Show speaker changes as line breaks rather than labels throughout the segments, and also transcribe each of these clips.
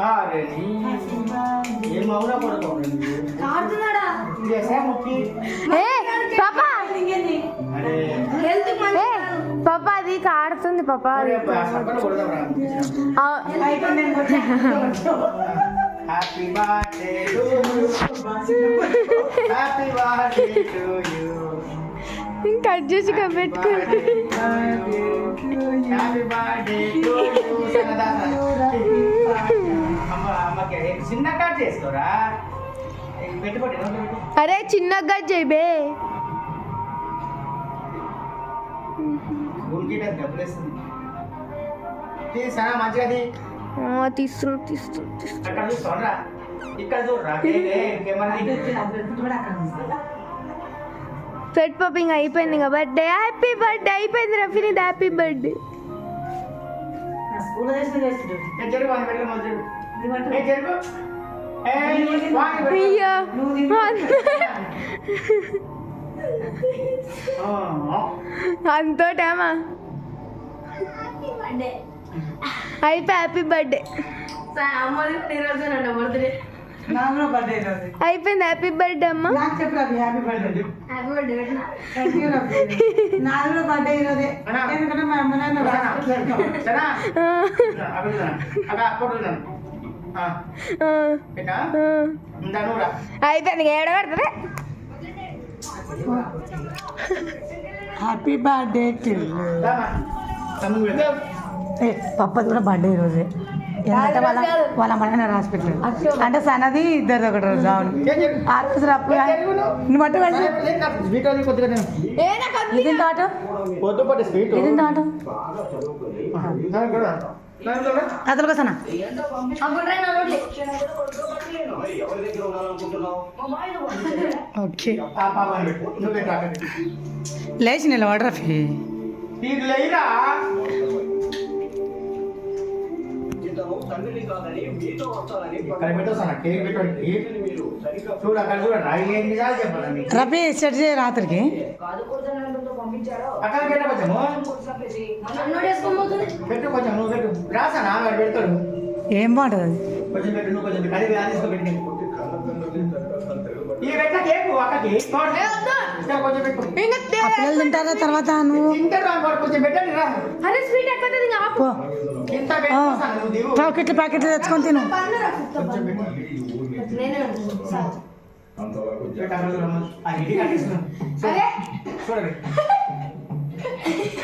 అరే ఏం అవునా పడుకోండి
పాపా అది కాడుతుంది పాపా.
Happy birthday to you, happy birthday to you,
cut చేసి పెట్టుకుంటే
హ్యాపీ బర్త్డే టు యు. అమ్మకి చిన్న కట్ చేసుకోరా, పెట్టుకోండి.
అరే చిన్నగా కట్ చేయబే.
మంచిగా
తీస్తున్నా.
ఇక్కడ చూడరా
పెట్ పాపింగ్ అయిపోయింది కదా. బర్త్డే హ్యాపీ బర్త్డే అయిపోయింది రఫీనిది. Happy birthday. అంతోటేమా అయిపోయి హ్యాపీ బర్త్డే అయిపోయింది. హ్యాపీ బర్త్డే అమ్మా. అయిపోయింది. ఏడ పడుతుంది.
హ్యాపీ బర్త్డే పప్పది కూడా బర్త్డే ఈరోజే. ఎందుకంటే వాళ్ళ మన రాసి పెట్టారు అంటే సన్నది ఇద్దరిది ఒకటి రోజు. అవును ఆ రోజు అప్పుడు నువ్వు బట్ట ఇది ఆటో ఇది ఆటో అతను కోసనా ఓకే లేచి నిలబడ రఫీ. రఫీ సెట్ చేయ రాత్రికి. ఏం బాగుంటుంది పిల్లలు తింటారా తర్వాత నువ్వు ప్యాకెట్లు తెచ్చుకొని తిను.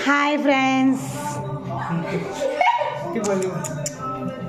Hi friends.